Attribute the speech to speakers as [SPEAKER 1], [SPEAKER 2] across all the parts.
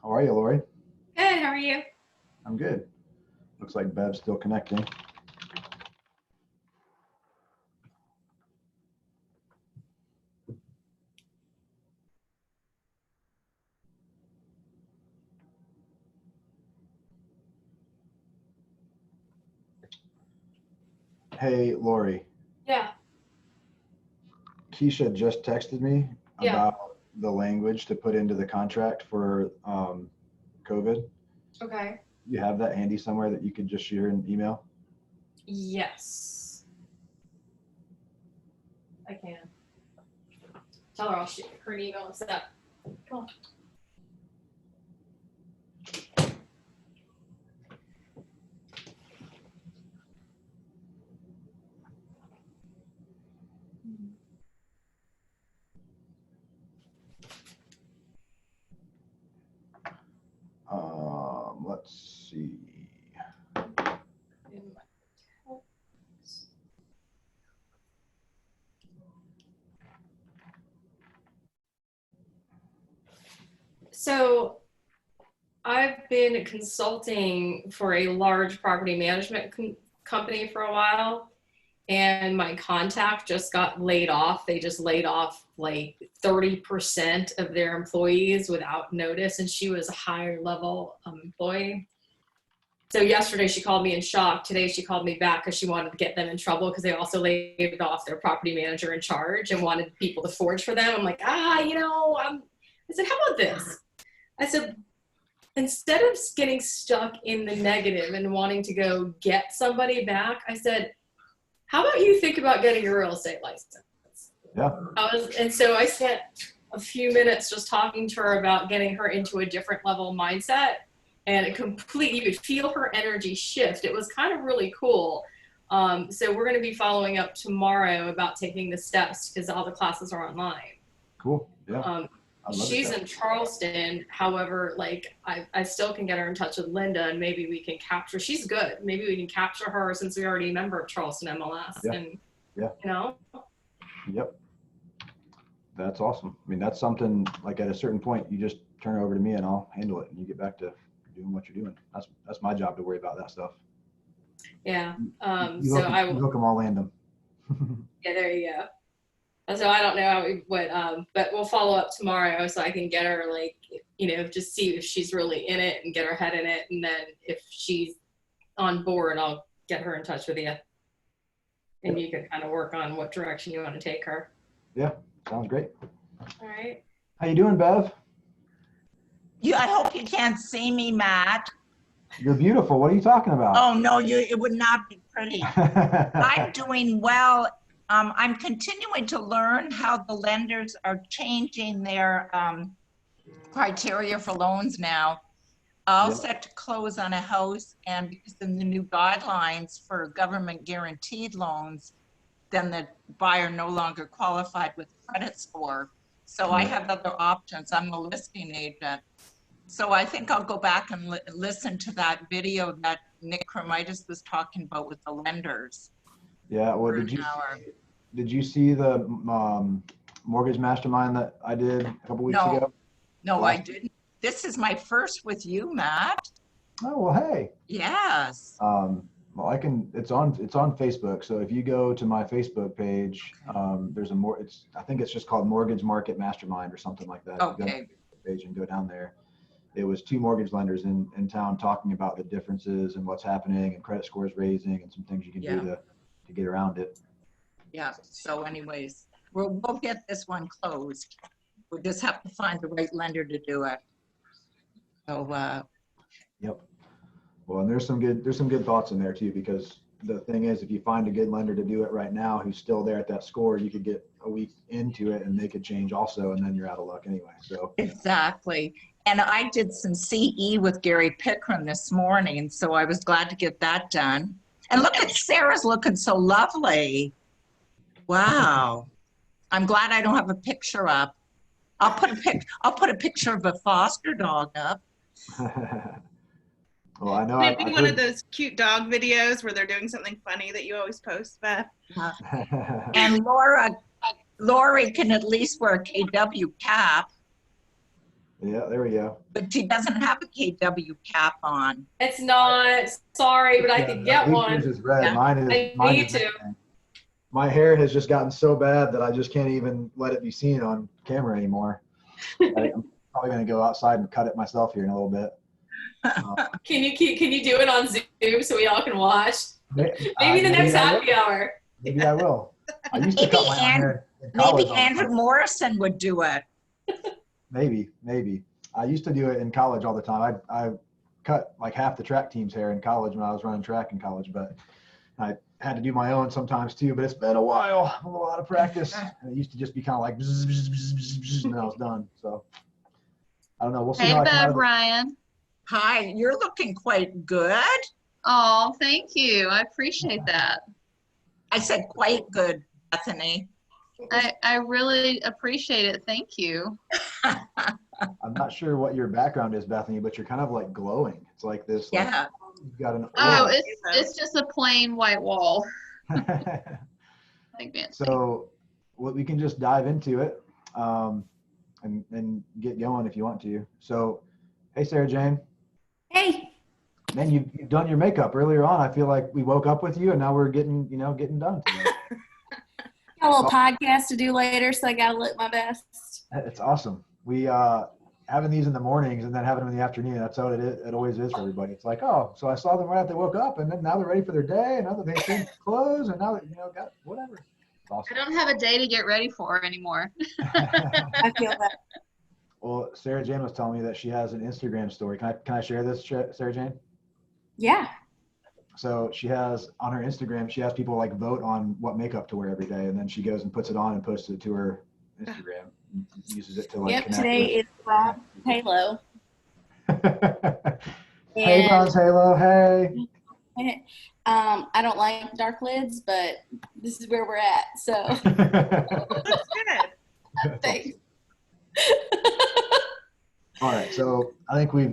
[SPEAKER 1] How are you, Lori?
[SPEAKER 2] Good, how are you?
[SPEAKER 1] I'm good. Looks like Bev's still connecting. Hey, Lori.
[SPEAKER 2] Yeah,
[SPEAKER 1] Keisha just texted me
[SPEAKER 2] yeah,
[SPEAKER 1] about the language to put into the contract for COVID.
[SPEAKER 2] okay.
[SPEAKER 1] You have that handy somewhere that you could just share an email?
[SPEAKER 2] Yes, I can. Tell her I'll shoot her an email instead. Come on.
[SPEAKER 1] Let's see.
[SPEAKER 2] In my text. So I've been consulting for a large property management company for a while, and my contact just got laid off. They just laid off like 30% of their employees without notice, and she was a higher level employee. So yesterday she called me in shock. Today she called me back because she wanted to get them in trouble because they also laid off their property manager in charge and wanted people to forge for them. I'm like, I said, how about this? I said, instead of getting stuck in the negative and wanting to go get somebody back, I said, how about you think about getting a real estate license?
[SPEAKER 1] Yeah.
[SPEAKER 2] And so I spent a few minutes just talking to her about getting her into a different level mindset, and it completely, you could feel her energy shift. It was kind of really cool. So we're going to be following up tomorrow about taking the steps because all the classes are online.
[SPEAKER 1] Cool. Yeah. I love
[SPEAKER 2] She's
[SPEAKER 1] it.
[SPEAKER 2] in Charleston. However, like I still can get her in touch with Linda, and maybe we can capture, she's good. Maybe we can capture her since we already a member of Charleston MLS.
[SPEAKER 1] Yeah.
[SPEAKER 2] And,
[SPEAKER 1] Yeah.
[SPEAKER 2] you know,
[SPEAKER 1] Yep. That's awesome. I mean, that's something like at a certain point, you just turn it over to me and I'll handle it and you get back to doing what you're doing. That's my job to worry about that stuff.
[SPEAKER 2] yeah.
[SPEAKER 1] You
[SPEAKER 2] So
[SPEAKER 1] hook 'em,
[SPEAKER 2] I
[SPEAKER 1] you
[SPEAKER 2] will,
[SPEAKER 1] hook 'em, I'll land them.
[SPEAKER 2] yeah, there you go. So I don't know how but we'll follow up tomorrow so I can get her, like, just see if she's really in it and get her head in it. And then if she's on board, I'll get her in touch with you. And you can kind of work on what direction you want to take her.
[SPEAKER 1] Yeah, sounds great.
[SPEAKER 2] All right.
[SPEAKER 1] How you doing, Bev?
[SPEAKER 3] I hope you can't see me, Matt.
[SPEAKER 1] You're beautiful. What are you talking about?
[SPEAKER 3] Oh, no, it would not be pretty. I'm doing well. I'm continuing to learn how the lenders are changing their criteria for loans now. All
[SPEAKER 1] Yeah.
[SPEAKER 3] set to close on a house, and because of the new guidelines for government guaranteed loans, then the buyer no longer qualified with credit score. So I have other options. I'm a listing agent. So I think I'll go back and listen to that video that Nick Kromitis was talking about with the lenders.
[SPEAKER 1] Yeah. Well, did you see the mortgage mastermind that I did a couple weeks ago?
[SPEAKER 3] No, I didn't. This is my first with you, Matt.
[SPEAKER 1] Oh, well, hey.
[SPEAKER 3] Yes.
[SPEAKER 1] Well, it's on Facebook. So if you go to my Facebook page, there's I think it's just called Mortgage Market Mastermind or something like that.
[SPEAKER 3] Okay.
[SPEAKER 1] If you go to the page and go down there. It was two mortgage lenders in town talking about the differences and what's happening and credit scores raising and some things you can do to get around it.
[SPEAKER 3] Yeah. So anyways, we'll get this one closed. We'll just have to find the right lender to do it. So,
[SPEAKER 1] Yep. Well, and there's some good thoughts in there too, because the thing is, if you find a good lender to do it right now, who's still there at that score, you could get a week into it and they could change also, and then you're out of luck anyway. So
[SPEAKER 3] exactly. And I did some CE with Gary Pickram this morning, so I was glad to get that done. And look at Sarah's looking so lovely. Wow. I'm glad I don't have a picture up. I'll put a picture of a foster dog up.
[SPEAKER 1] Well, I know.
[SPEAKER 4] Maybe one of those cute dog videos where they're doing something funny that you always post, Beth.
[SPEAKER 3] And Lori can at least wear a KW cap.
[SPEAKER 1] Yeah, there we go.
[SPEAKER 3] But she doesn't have a KW cap on.
[SPEAKER 2] It's not, sorry, but I could get
[SPEAKER 1] At least yours
[SPEAKER 2] one.
[SPEAKER 1] is red.
[SPEAKER 3] Yeah.
[SPEAKER 1] Mine
[SPEAKER 2] I
[SPEAKER 1] is
[SPEAKER 2] need to.
[SPEAKER 1] anything. My hair has just gotten so bad that I just can't even let it be seen on camera anymore. I'm probably going to go outside and cut it myself here in a little bit.
[SPEAKER 2] Can you do it on Zoom so we all can watch? Maybe the next
[SPEAKER 1] I will.
[SPEAKER 2] happy hour.
[SPEAKER 1] Maybe I will. I used to cut my own hair in college
[SPEAKER 3] Maybe
[SPEAKER 1] all the
[SPEAKER 3] Andrew
[SPEAKER 1] time.
[SPEAKER 3] Morrison would do it.
[SPEAKER 1] Maybe. I used to do it in college all the time. I cut like half the track team's hair in college when I was running track in college, but I had to do my own sometimes too, but it's been a while, a lot of practice. And it used to just be kind of like, bzz, bzz, bzz, bzz, bzz, and then I was done. So I don't know. We'll see
[SPEAKER 5] Hey,
[SPEAKER 1] how I come out
[SPEAKER 5] Bev
[SPEAKER 1] of it.
[SPEAKER 5] Ryan.
[SPEAKER 3] Hi, you're looking quite good.
[SPEAKER 5] Oh, thank you. I appreciate that.
[SPEAKER 3] I said quite good, Bethany.
[SPEAKER 5] I really appreciate it. Thank you.
[SPEAKER 1] I'm not sure what your background is, Bethany, but you're kind of like glowing. It's like this. Like,
[SPEAKER 3] Yeah.
[SPEAKER 1] you've got an
[SPEAKER 5] Oh,
[SPEAKER 1] aura.
[SPEAKER 5] it's just a plain white wall. Like Nancy.
[SPEAKER 1] So well, we can just dive into it and get going if you want to. So, hey, Sarah Jane.
[SPEAKER 6] Hey,
[SPEAKER 1] Man, you've done your makeup earlier on. I feel like we woke up with you and now we're getting done today.
[SPEAKER 6] got a little podcast to do later, so I got to look my best.
[SPEAKER 1] It's awesome. We having these in the mornings and then having them in the afternoon. That's how it is. It always is for everybody. It's like, oh, so I saw them right after they woke up, and then now they're ready for their day, and now that they change clothes, and now that got whatever. It's awesome.
[SPEAKER 5] I don't have a day to get ready for anymore.
[SPEAKER 6] I feel that.
[SPEAKER 1] Well, Sarah Jane was telling me that she has an Instagram story. Can I share this, Sarah Jane?
[SPEAKER 6] Yeah.
[SPEAKER 1] So she has on her Instagram, she has people like vote on what makeup to wear every day, and then she goes and puts it on and posts it to her Instagram. And uses it to like
[SPEAKER 6] Yep.
[SPEAKER 1] connect
[SPEAKER 6] Today is Bronze Halo.
[SPEAKER 1] with. Hey,
[SPEAKER 6] And
[SPEAKER 1] Bronze Halo. Hey.
[SPEAKER 6] I don't like dark lids, but this is where we're at. So
[SPEAKER 4] Looks good.
[SPEAKER 6] thanks.
[SPEAKER 1] All right, so I think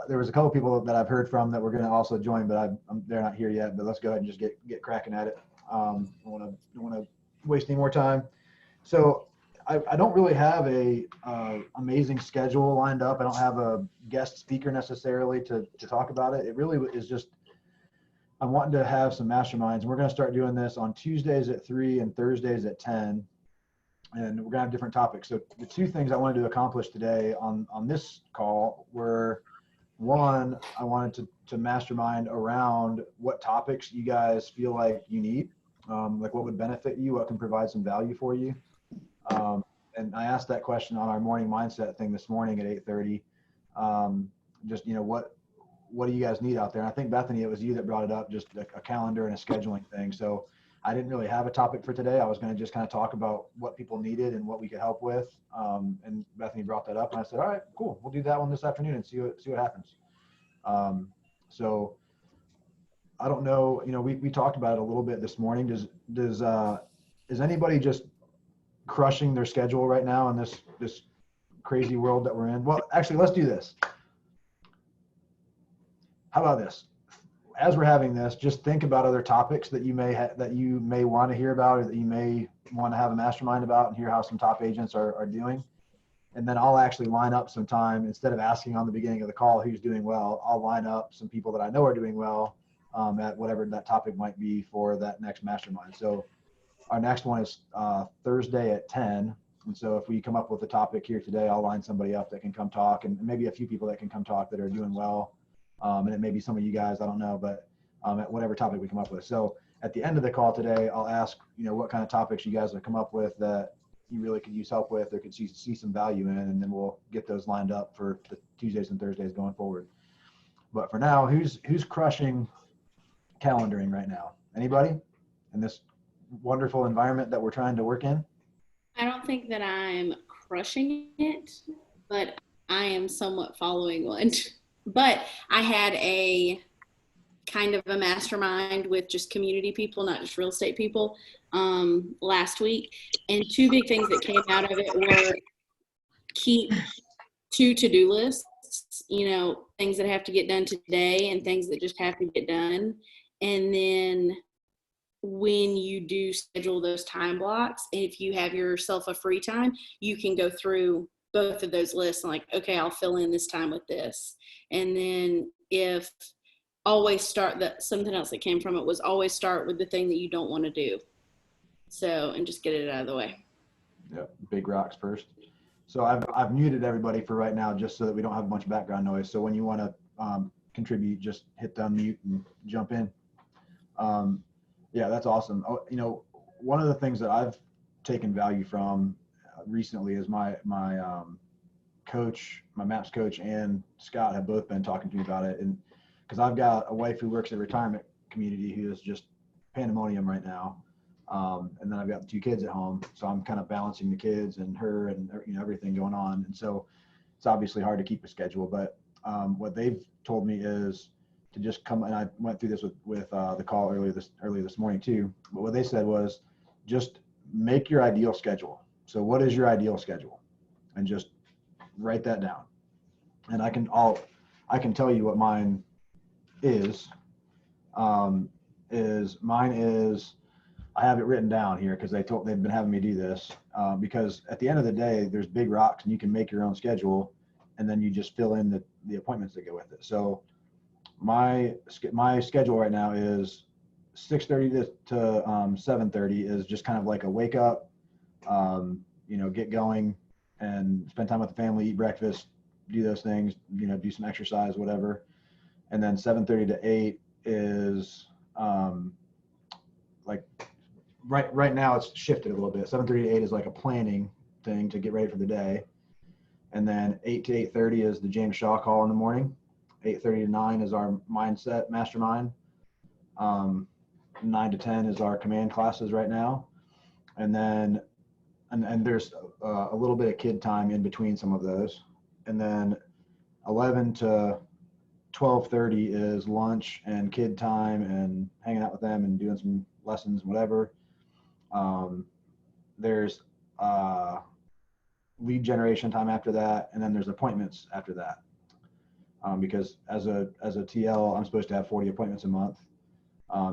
[SPEAKER 1] there was a couple people that I've heard from that we're going to also join, but they're not here yet. But let's go ahead and just get cracking at it. I don't want to waste any more time. So I don't really have a amazing schedule lined up. I don't have a guest speaker necessarily to talk about it. It really is just I'm wanting to have some masterminds. We're going to start doing this on Tuesdays at 3 and Thursdays at 10. And we're going to have different topics. So the two things I wanted to accomplish today on this call were, one, I wanted to mastermind around what topics you guys feel like you need, like what would benefit you, what can provide some value for you. And I asked that question on our morning mindset thing this morning at 8:30. Just, what do you guys need out there? And I think, Bethany, it was you that brought it up, just a calendar and a scheduling thing. So I didn't really have a topic for today. I was going to just kind of talk about what people needed and what we could help with. And Bethany brought that up, and I said, all right, cool. We'll do that one this afternoon and see what happens. So I don't know, we talked about it a little bit this morning. Is anybody just crushing their schedule right now in this crazy world that we're in? Well, actually, let's do this. How about this? As we're having this, just think about other topics that you may want to hear about, or that you may want to have a mastermind about, and hear how some top agents are doing. And then I'll actually line up some time, instead of asking on the beginning of the call who's doing well. I'll line up some people that I know are doing well at whatever that topic might be for that next mastermind. So our next one is Thursday at 10. And so if we come up with a topic here today, I'll line somebody up that can come talk, and maybe a few people that can come talk that are doing well. And it may be some of you guys, I don't know, but at whatever topic we come up with. So at the end of the call today, I'll ask, what kind of topics you guys have come up with that you really could use help with or could see some value in, and then we'll get those lined up for the Tuesdays and Thursdays going forward. But for now, who's crushing calendaring right now? Anybody in this wonderful environment that we're trying to work in?
[SPEAKER 7] I don't think that I'm crushing it, but I am somewhat following one. But I had a kind of a mastermind with just community people, not just real estate people, last week. And two big things that came out of it were keep 2 to-do lists, things that have to get done today and things that just have to get done. And then when you do schedule those time blocks, if you have yourself a free time, you can go through both of those lists and like, okay, I'll fill in this time with this. And then if always start that, something else that came from it was always start with the thing that you don't want to do. So, and just get it out of the way.
[SPEAKER 1] Yep, big rocks first. So I've muted everybody for right now, just so that we don't have a bunch of background noise. So when you want to contribute, just hit the unmute and jump in. Yeah, that's awesome. Oh, you know, one of the things that I've taken value from recently is my coach, my MAPS coach, and Scott have both been talking to me about it. And because I've got a wife who works at a retirement community who is just pandemonium right now. And then I've got the 2 kids at home, so I'm kind of balancing the kids and her and, you know, everything going on. And so it's obviously hard to keep a schedule, but what they've told me is to just come, and I went through this with the call earlier this morning too. But what they said was just make your ideal schedule. So what is your ideal schedule? And just write that down. And I can tell you what mine is. Mine is, I have it written down here because they've been having me do this, because at the end of the day, there's big rocks and you can make your own schedule, and then you just fill in the appointments that go with it. So my schedule right now is 6:30 to 7:30 is just kind of like a wake up, you know, get going and spend time with the family, eat breakfast, do those things, you know, do some exercise, whatever. And then 7:30 to 8 is like right now it's shifted a little bit. 7:30 to 8 is like a planning thing to get ready for the day. And then 8 to 8:30 is the James Shaw call in the morning. 8:30 to 9 is our mindset mastermind. 9 to 10 is our command classes right now. And then, and there's a little bit of kid time in between some of those. And then 11 to 12:30 is lunch and kid time and hanging out with them and doing some lessons, whatever. There's lead generation time after that, and then there's appointments after that. Because as a TL, I'm supposed to have 40 appointments a month.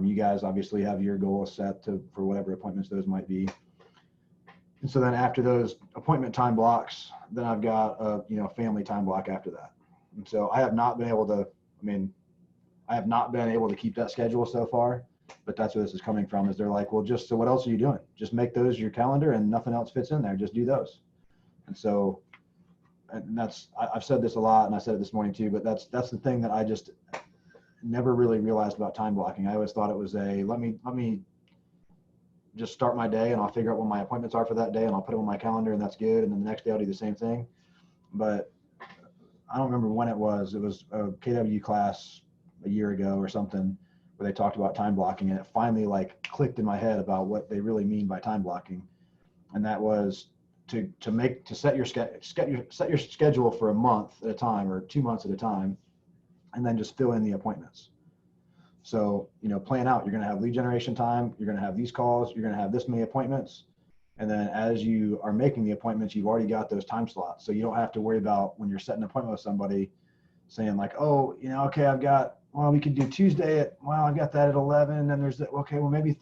[SPEAKER 1] You guys obviously have your goal set for whatever appointments those might be. And so then after those appointment time blocks, then I've got a family time block after that. And so I have not been able to keep that schedule so far, but that's where this is coming from, is they're like, well, so what else are you doing? Just make those your calendar and nothing else fits in there. Just do those. And so, and I've said this a lot, and I said it this morning too, but that's the thing that I just never really realized about time blocking. I always thought it was let me just start my day and I'll figure out what my appointments are for that day and I'll put them on my calendar and that's good. And then the next day I'll do the same thing. But I don't remember when it was. It was a KW class a year ago or something where they talked about time blocking, and it finally like clicked in my head about what they really mean by time blocking. And that was to set your schedule for a month at a time or 2 months at a time, and then just fill in the appointments. So, plan out, you're going to have lead generation time, you're going to have these calls, you're going to have this many appointments. And then as you are making the appointments, you've already got those time slots. So you don't have to worry about when you're setting an appointment with somebody saying like, oh, okay, we could do Tuesday I've got that at 11. And there's okay, well, maybe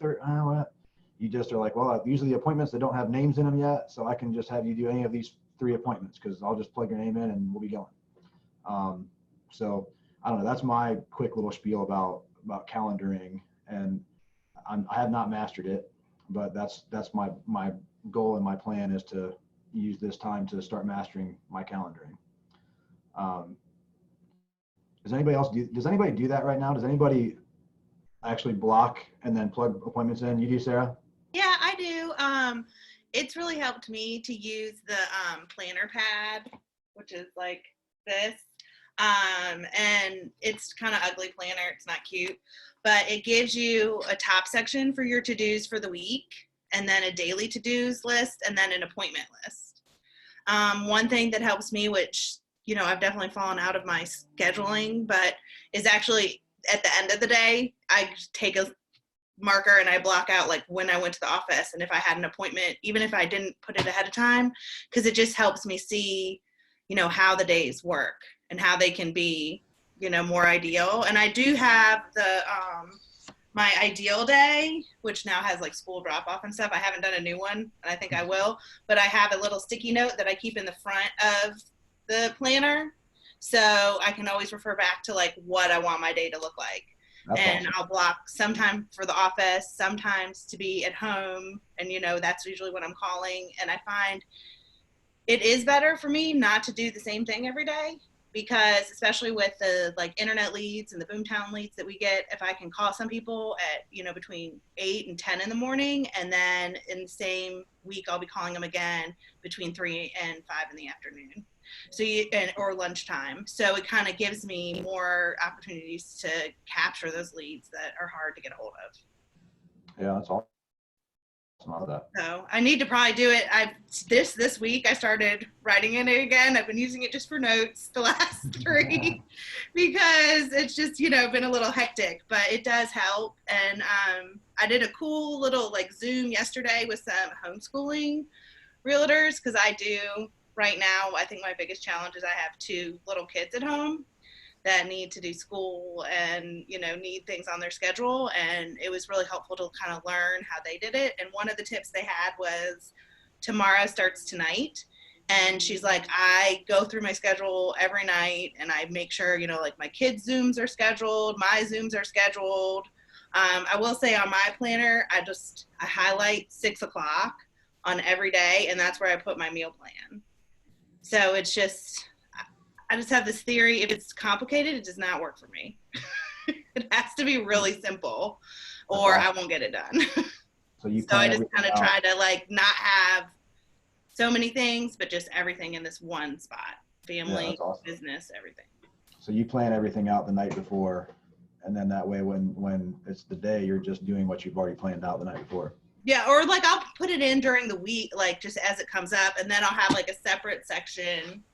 [SPEAKER 1] you just are like, well, usually the appointments that don't have names in them yet. So I can just have you do any of these 3 appointments because I'll just plug your name in and we'll be going. So I don't know. That's my quick little spiel about calendaring, and I have not mastered it, but that's my goal and my plan is to use this time to start mastering my calendaring. Does anybody do that right now? Does anybody actually block and then plug appointments in? You do, Sarah?
[SPEAKER 4] Yeah, I do. It's really helped me to use the planner pad, which is like this. And it's kind of ugly planner. It's not cute, but it gives you a top section for your to-dos for the week, and then a daily to-dos list, and then an appointment list. One thing that helps me, which, I've definitely fallen out of my scheduling, but is actually at the end of the day, I take a marker and I block out like when I went to the office and if I had an appointment, even if I didn't put it ahead of time, because it just helps me see, how the days work and how they can be, more ideal. And I do have my ideal day, which now has like school drop off and stuff. I haven't done a new one, and I think I will, but I have a little sticky note that I keep in the front of the planner. So I can always refer back to like what I want my day to look like.
[SPEAKER 1] That's
[SPEAKER 4] And
[SPEAKER 1] awesome.
[SPEAKER 4] I'll block sometime for the office, sometimes to be at home. And, that's usually when I'm calling. And I find it is better for me not to do the same thing every day, because especially with the like internet leads and the Boomtown leads that we get, if I can call some people at, between 8 and 10 in the morning, and then in the same week, I'll be calling them again between 3 and 5 in the afternoon. So or lunchtime. So it kind of gives me more opportunities to capture those leads that are hard to get a hold of.
[SPEAKER 1] Yeah, that's awesome. I love that.
[SPEAKER 4] So I need to probably do it. This week I started writing in it again. I've been using it just for notes the last 3 because it's just been a little hectic, but it does help. And I did a cool little like Zoom yesterday with some homeschooling realtors, because I do right now. I think my biggest challenge is I have 2 little kids at home that need to do school and, need things on their schedule. And it was really helpful to kind of learn how they did it. And one of the tips they had was tomorrow starts tonight. And she's like, I go through my schedule every night and I make sure, like my kids' Zooms are scheduled, my Zooms are scheduled. I will say on my planner, I highlight 6 o'clock on every day, and that's where I put my meal plan. So it's just, I just have this theory, if it's complicated, it does not work for me. It has to be really simple or I won't get it done.
[SPEAKER 1] So you
[SPEAKER 4] So I
[SPEAKER 1] plan
[SPEAKER 4] just kind of
[SPEAKER 1] everything
[SPEAKER 4] try
[SPEAKER 1] out.
[SPEAKER 4] to like not have so many things, but just everything in this one spot.
[SPEAKER 1] Yeah,
[SPEAKER 4] Family,
[SPEAKER 1] that's awesome.
[SPEAKER 4] business, everything.
[SPEAKER 1] So you plan everything out the night before, and then that way when it's the day, you're just doing what you've already planned out the night before.
[SPEAKER 4] Yeah, or like I'll put it in during the week, like just as it comes up, and then I'll have like a separate section.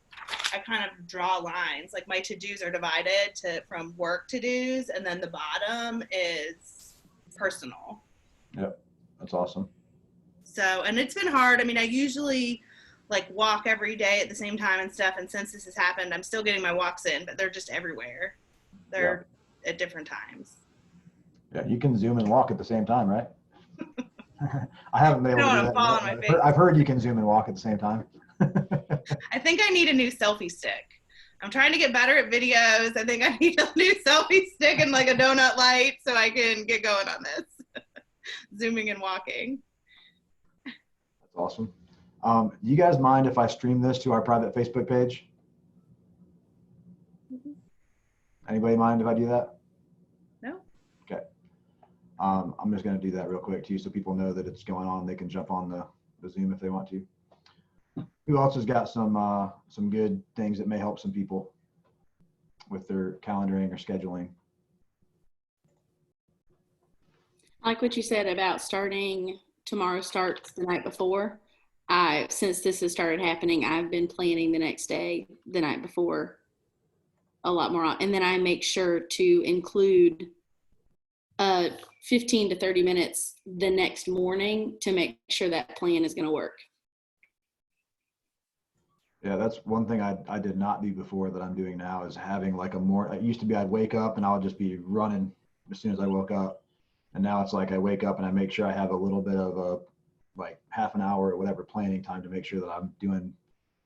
[SPEAKER 4] I kind of draw lines, like my to-dos are divided from work to-dos, and then the bottom is personal.
[SPEAKER 1] Yep, that's awesome.
[SPEAKER 4] So, and it's been hard. I mean, I usually like walk every day at the same time and stuff, and since this has happened, I'm still getting my walks in, but they're just everywhere. They're at different times.
[SPEAKER 1] Yeah, you can Zoom and walk at the same time, right? I haven't been able
[SPEAKER 4] No,
[SPEAKER 1] to do
[SPEAKER 4] I'm
[SPEAKER 1] that
[SPEAKER 4] falling
[SPEAKER 1] yet,
[SPEAKER 4] on my
[SPEAKER 1] but I've heard you can Zoom and walk at the same time.
[SPEAKER 4] I think I need a new selfie stick. I'm trying to get better at videos. I think I need a new selfie stick and like a donut light so I can get going on this. Zooming and walking.
[SPEAKER 1] That's awesome. Do you guys mind if I stream this to our private Facebook page? Anybody mind if I do that?
[SPEAKER 4] No?
[SPEAKER 1] Okay. I'm just going to do that real quick too, so people know that it's going on. They can jump on the Zoom if they want to. Who else has got some good things that may help some people with their calendaring or scheduling?
[SPEAKER 7] I like what you said about tomorrow starts the night before. Since this has started happening, I've been planning the next day, the night before, a lot more. And then I make sure to include 15 to 30 minutes the next morning to make sure that plan is going to work.
[SPEAKER 1] Yeah, that's one thing I did not do before that I'm doing now is having like it used to be I'd wake up and I would just be running as soon as I woke up. And now it's like I wake up and I make sure I have a little bit of like half an hour or whatever planning time to make sure that I'm doing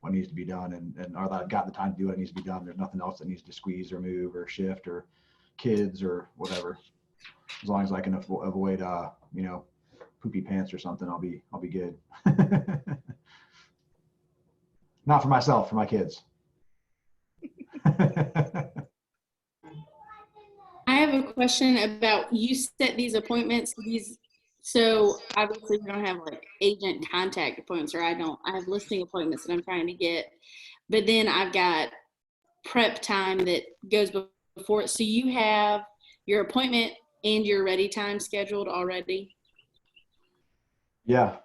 [SPEAKER 1] what needs to be done and or that I've got the time to do what needs to be done. There's nothing else that needs to squeeze or move or shift or kids or whatever. As long as I can avoid poopy pants or something, I'll be good. Not for myself, for my kids.
[SPEAKER 7] I have a question about, you set these appointments, so obviously we don't have like agent contact appointments, or I have listing appointments that I'm trying to get, but then I've got prep time that goes before it. So you have your appointment and your ready time scheduled already?
[SPEAKER 1] Yeah.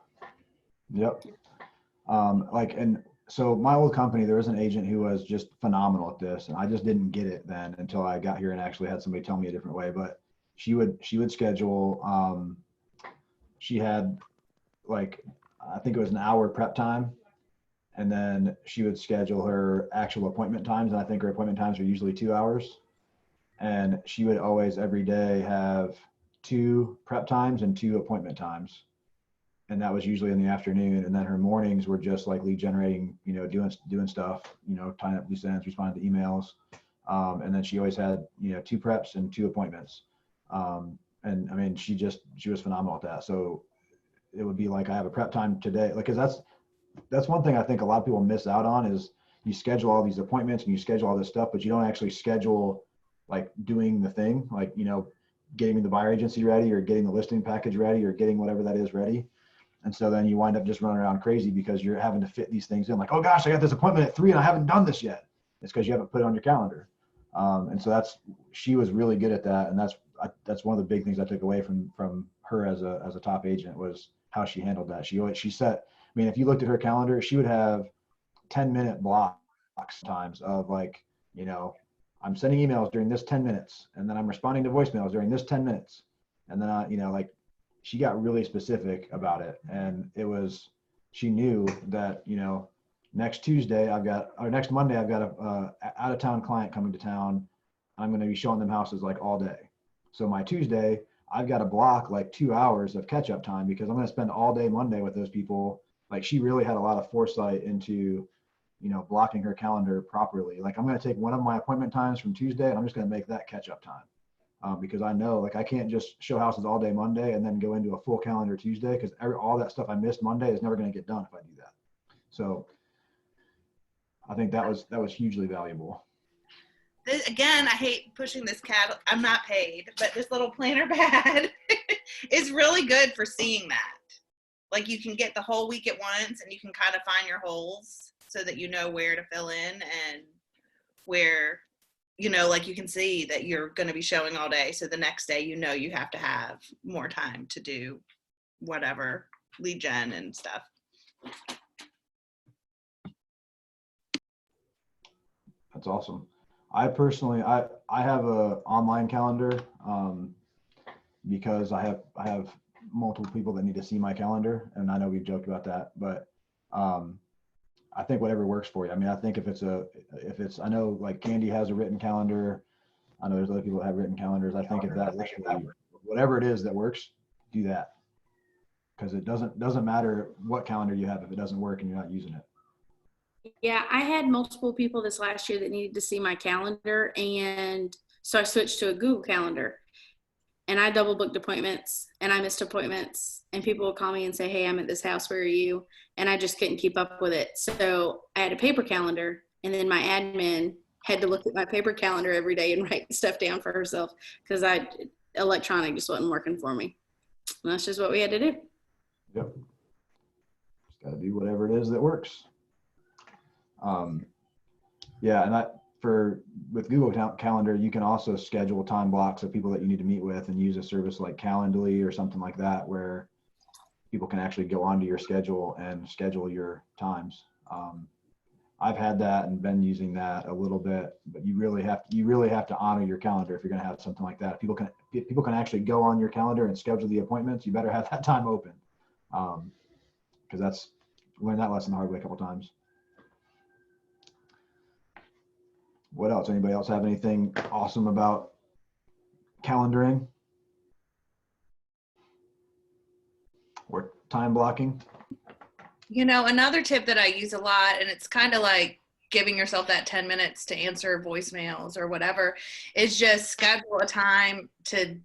[SPEAKER 1] Yep. So my old company, there was an agent who was just phenomenal at this, and I just didn't get it then until I got here and actually had somebody tell me a different way. But she would schedule. She had like, I think it was an hour prep time, and then she would schedule her actual appointment times, and I think her appointment times are usually 2 hours. And she would always every day have 2 prep times and 2 appointment times. And that was usually in the afternoon. And then her mornings were just like lead generating, doing stuff, tying up loose ends, responding to emails. And then she always had, 2 preps and 2 appointments. And I mean, she was phenomenal at that. So it would be like, I have a prep time today. Like, cause that's one thing I think a lot of people miss out on is you schedule all these appointments and you schedule all this stuff, but you don't actually schedule like doing the thing, like, getting the buyer agency ready or getting the listing package ready or getting whatever that is ready. And so then you wind up just running around crazy because you're having to fit these things in, like, oh gosh, I got this appointment at 3 and I haven't done this yet. It's because you haven't put it on your calendar. And so she was really good at that. And that's one of the big things I took away from her as a top agent was how she handled that. She set, I mean, if you looked at her calendar, she would have 10-minute blocks times of like, I'm sending emails during this 10 minutes, and then I'm responding to voicemails during this 10 minutes. And then like she got really specific about it. And she knew that, next Monday, I've got a out of town client coming to town. I'm going to be showing them houses like all day. So my Tuesday, I've got to block like 2 hours of catch up time because I'm going to spend all day Monday with those people. Like she really had a lot of foresight into, blocking her calendar properly. Like I'm going to take one of my appointment times from Tuesday and I'm just going to make that catch up time. Because I know like I can't just show houses all day Monday and then go into a full calendar Tuesday because all that stuff I missed Monday is never going to get done if I do that. So I think that was hugely valuable.
[SPEAKER 4] Again, I hate pushing this cat. I'm not paid, but this little planner pad is really good for seeing that. Like you can get the whole week at once and you can kind of find your holes so that you know where to fill in and where, like you can see that you're going to be showing all day. So the next day, you have to have more time to do whatever lead gen and stuff.
[SPEAKER 1] That's awesome. I personally, I have a online calendar because I have multiple people that need to see my calendar, and I know we've joked about that, but I think whatever works for you. I mean, I think if it's, I know like Candy has a written calendar. I know there's other people that have written calendars. I think if that works for you, whatever it is that works, do that. Because it doesn't matter what calendar you have if it doesn't work and you're not using it.
[SPEAKER 7] Yeah, I had multiple people this last year that needed to see my calendar, and so I switched to a Google Calendar. And I double booked appointments and I missed appointments, and people would call me and say, hey, I'm at this house, where are you? And I just couldn't keep up with it. So I had a paper calendar, and then my admin had to look at my paper calendar every day and write stuff down for herself because electronic just wasn't working for me. And that's just what we had to do.
[SPEAKER 1] Yep. Just got to do whatever it is that works. Yeah. And with Google Calendar, you can also schedule time blocks of people that you need to meet with and use a service like Calendly or something like that, where people can actually go onto your schedule and schedule your times. I've had that and been using that a little bit, but you really have to honor your calendar if you're going to have something like that. If people can actually go on your calendar and schedule the appointments, you better have that time open. Because learned that lesson the hard way a couple times. What else? Anybody else have anything awesome about calendaring or time blocking?
[SPEAKER 4] Another tip that I use a lot, and it's kind of like giving yourself that 10 minutes to answer voicemails or whatever, is just schedule a time to,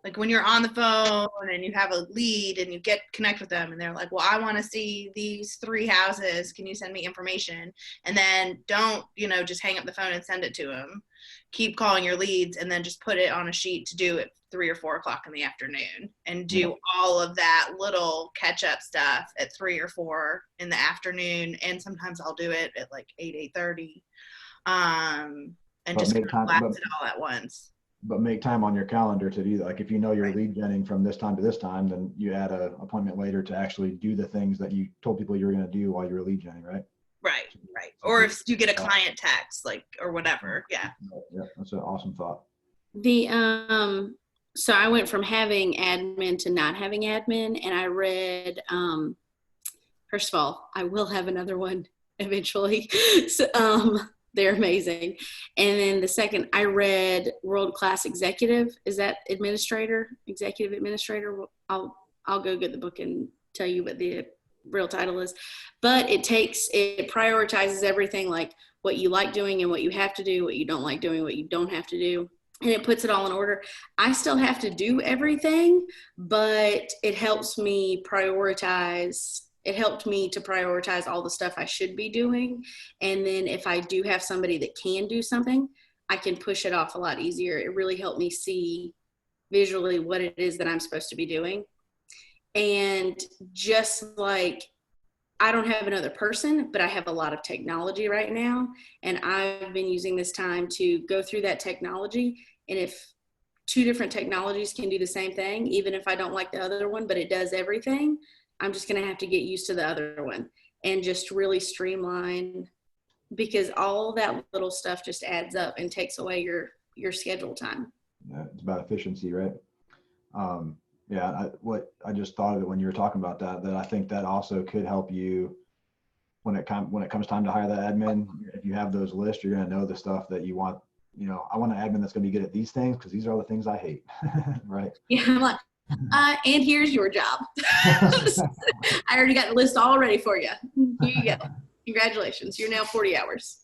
[SPEAKER 4] like when you're on the phone and you have a lead and you connect with them and they're like, well, I want to see these 3 houses. Can you send me information? And then don't, just hang up the phone and send it to them. Keep calling your leads and then just put it on a sheet to do at 3 or 4 o'clock in the afternoon and do all of that little catch up stuff at 3 or 4 in the afternoon. And sometimes I'll do it at like 8:30. And just kind of blast it all at once.
[SPEAKER 1] But make time on your calendar to do that. Like if you're lead genning from this time to this time, then you add an appointment later to actually do the things that you told people you were going to do while you were lead genning, right?
[SPEAKER 4] Right. Or if you get a client text, or whatever. Yeah.
[SPEAKER 1] Yeah, that's an awesome thought.
[SPEAKER 7] So I went from having admin to not having admin, and I read, first of all, I will have another one eventually. So, They're amazing. And then the second, I read World Class Executive. Is that administrator, executive administrator? I'll go get the book and tell you what the real title is. But it prioritizes everything, like what you like doing and what you have to do, what you don't like doing, what you don't have to do. And it puts it all in order. I still have to do everything, but it helps me prioritize. It helped me to prioritize all the stuff I should be doing. And then if I do have somebody that can do something, I can push it off a lot easier. It really helped me see visually what it is that I'm supposed to be doing. And just like, I don't have another person, but I have a lot of technology right now. And I've been using this time to go through that technology. And if 2 different technologies can do the same thing, even if I don't like the other one, but it does everything, I'm just going to have to get used to the other one and just really streamline, because all that little stuff just adds up and takes away your schedule time.
[SPEAKER 1] Yeah, it's about efficiency, right? Yeah, I just thought of it when you were talking about that I think that also could help you when it comes time to hire that admin. If you have those lists, you're going to know the stuff that you want. You know, I want an admin that's going to be good at these things because these are all the things I hate, right?
[SPEAKER 7] Yeah, I'm like, and here's your job. I already got the list all ready for you. Here you go. Congratulations. You're now 40 hours.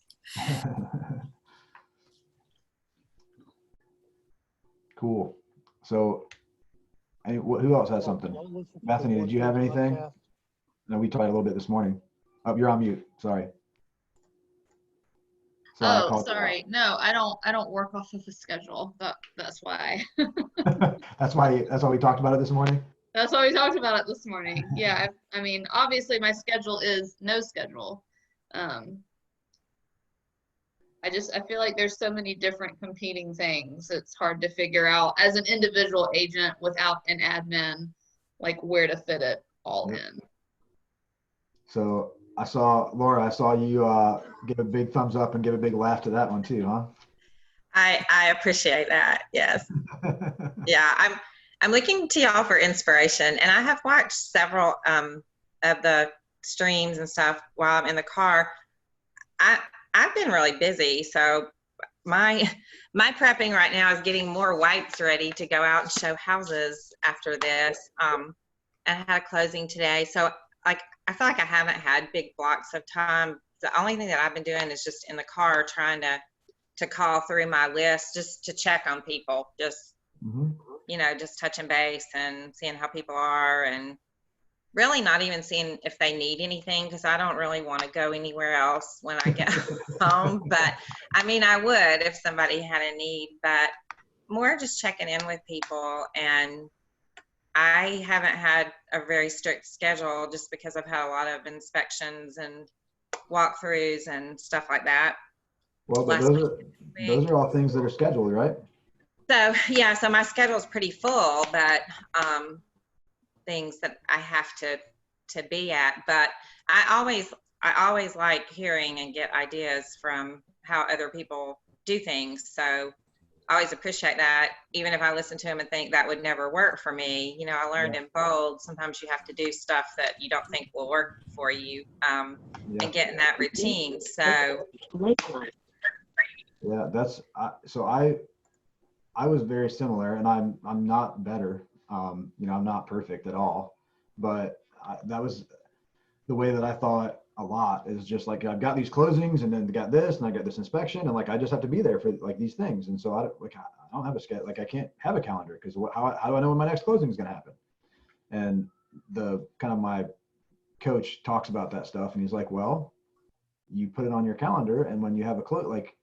[SPEAKER 1] Cool. So, who else has something? Bethany, did you have anything? No, we talked a little bit this morning. Oh, you're on mute. Sorry. I
[SPEAKER 8] Oh,
[SPEAKER 1] called you
[SPEAKER 8] sorry. No, I don't work off of a schedule. That's why.
[SPEAKER 1] out. That's why we talked about it this morning.
[SPEAKER 8] That's why we talked about it this morning. Yeah, I mean, obviously my schedule is no schedule. I feel like there's so many different competing things. It's hard to figure out as an individual agent without an admin, like where to fit it all in.
[SPEAKER 1] So Laura, I saw you give a big thumbs up and give a big laugh to that one too, huh?
[SPEAKER 9] I appreciate that. Yes. Yeah, I'm looking to y'all for inspiration, and I have watched several of the streams and stuff while I'm in the car. I've been really busy, so my prepping right now is getting more wipes ready to go out and show houses after this. And I had a closing today, so like I feel like I haven't had big blocks of time. The only thing that I've been doing is just in the car trying to call through my list just to check on people, just you know, just touching base and seeing how people are, and really not even seeing if they need anything, because I don't really want to go anywhere else when I get home. But I mean, I would if somebody had a need, but more just checking in with people. And I haven't had a very strict schedule just because I've had a lot of inspections and walkthroughs and stuff like that.
[SPEAKER 1] Well, but those are all things that are scheduled, right?
[SPEAKER 9] So yeah, so my schedule is pretty full, but things that I have to be at. But I always like hearing and get ideas from how other people do things. So I always appreciate that, even if I listen to them and think that would never work for me. You know, I learned in Bold, sometimes you have to do stuff that you don't think will work for you, and get in that routine. So
[SPEAKER 1] yeah, I was very similar, and I'm not better. You know, I'm not perfect at all, but that was the way that I thought a lot, is just like, I've got these closings and then got this and I got this inspection, and like I just have to be there for like these things. And so I don't have a schedule, like I can't have a calendar, because how do I know when my next closing is going to happen? And the kind of my coach talks about that stuff, and he's like, well, you put it on your calendar, and when you have like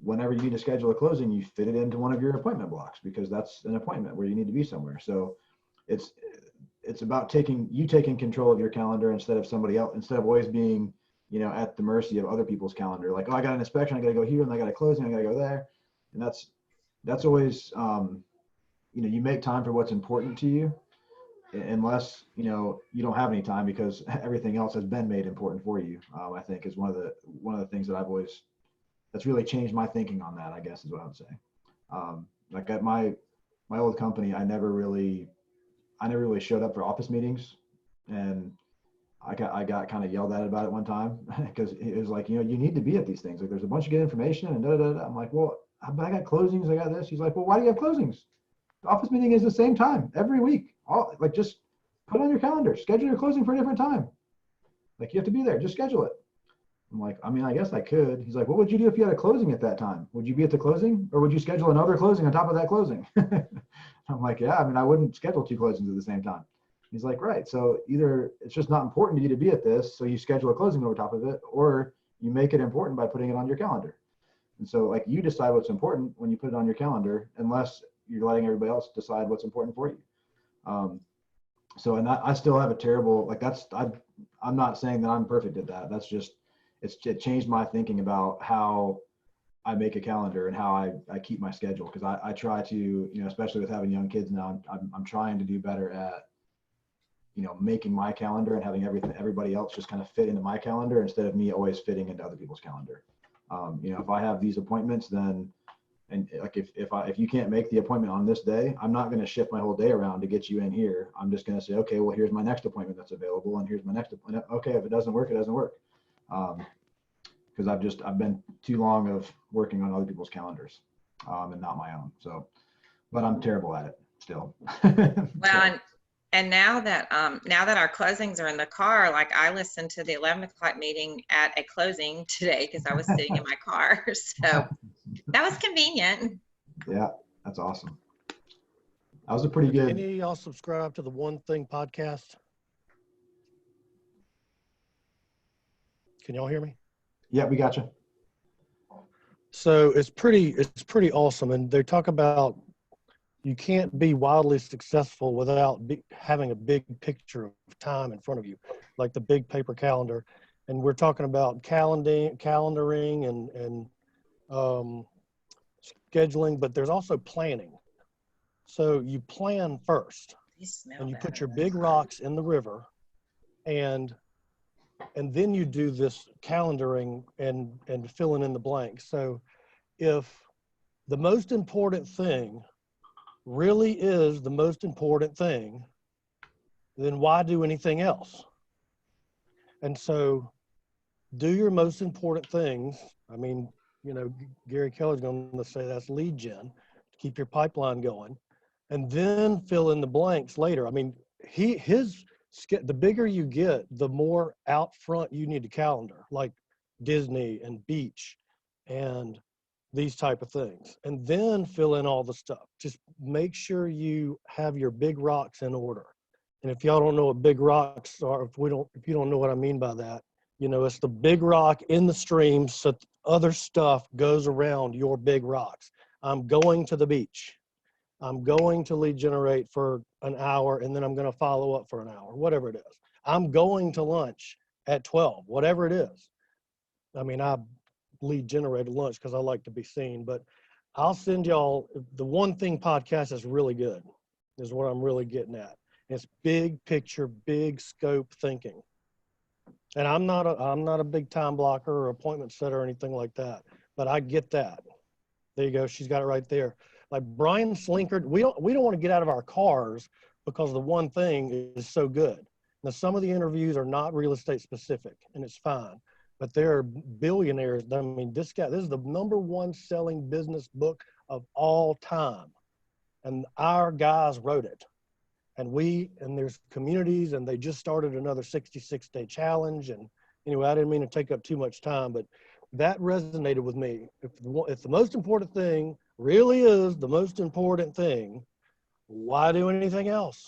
[SPEAKER 1] whenever you need to schedule a closing, you fit it into one of your appointment blocks, because that's an appointment where you need to be somewhere. So it's about taking control of your calendar instead of somebody else, instead of always being, you know, at the mercy of other people's calendar. Like, oh, I got an inspection, I got to go here, and I got a closing, I got to go there. And that's always, you know, you make time for what's important to you, unless, you know, you don't have any time because everything else has been made important for you. I think is one of the things that that's really changed my thinking on that, I guess, is what I would say. Like at my old company, I never really showed up for office meetings, and I got kind of yelled at about it one time because it was like, you need to be at these things. Like there's a bunch of good information and da da da. I'm like, well, I got closings. I got this. He's like, well, why do you have closings? The office meeting is the same time every week. Just put on your calendar, schedule your closing for a different time. Like you have to be there, just schedule it. I'm like, I mean, I guess I could. He's like, what would you do if you had a closing at that time? Would you be at the closing or would you schedule another closing on top of that closing? I'm like, yeah, I mean, I wouldn't schedule 2 closings at the same time. He's like, right. So either it's just not important to you to be at this, so you schedule a closing over top of it, or you make it important by putting it on your calendar. And so like you decide what's important when you put it on your calendar, unless you're letting everybody else decide what's important for you. And I still have a terrible, like I'm not saying that I'm perfect at that. That's just, it changed my thinking about how I make a calendar and how I keep my schedule. Cause I try to, especially with having young kids now, I'm trying to do better at, making my calendar and having everybody else just kind of fit into my calendar instead of me always fitting into other people's calendar. If I have these appointments, then, and like if you can't make the appointment on this day, I'm not going to shift my whole day around to get you in here. I'm just going to say, okay, well, here's my next appointment that's available, and here's my next appointment. Okay, if it doesn't work, it doesn't work. Because I've been too long of working on other people's calendars and not my own. So, but I'm terrible at it still.
[SPEAKER 9] Well, and now that our closings are in the car, like I listened to the 11 o'clock meeting at a closing today because I was sitting in my car. So that was convenient.
[SPEAKER 1] Yeah, that's awesome. That was a pretty good.
[SPEAKER 10] Any of y'all subscribe to the One Thing podcast? Can y'all hear me?
[SPEAKER 1] Yeah, we got you.
[SPEAKER 10] So it's pretty awesome. And they talk about you can't be wildly successful without having a big picture of time in front of you, like the big paper calendar. And we're talking about calendaring and scheduling, but there's also planning. So you plan first, and you put your big rocks in the river, and then you do this calendaring and filling in the blanks. So if the most important thing really is the most important thing, then why do anything else? And so do your most important things. I mean, Gary Keller's going to say that's lead gen, keep your pipeline going, and then fill in the blanks later. I mean, the bigger you get, the more out front you need to calendar, like Disney and beach and these type of things, and then fill in all the stuff. Just make sure you have your big rocks in order. And if y'all don't know what big rocks are, if you don't know what I mean by that, it's the big rock in the stream, so other stuff goes around your big rocks. I'm going to the beach. I'm going to lead generate for an hour, and then I'm going to follow up for an hour, whatever it is. I'm going to lunch at 12, whatever it is. I mean, I lead generate lunch because I like to be seen, but I'll send y'all the One Thing podcast is really good, is what I'm really getting at. It's big picture, big scope thinking. And I'm not a big time blocker or appointment setter or anything like that, but I get that. There you go. She's got it right there. Like Brian Slinkard, we don't want to get out of our cars because the One Thing is so good. Now, some of the interviews are not real estate specific, and it's fine, but they're billionaires. I mean, this is the #1 selling business book of all time. And our guys wrote it. And there's communities, and they just started another 66-day challenge. And anyway, I didn't mean to take up too much time, but that resonated with me. If the most important thing really is the most important thing, why do anything else?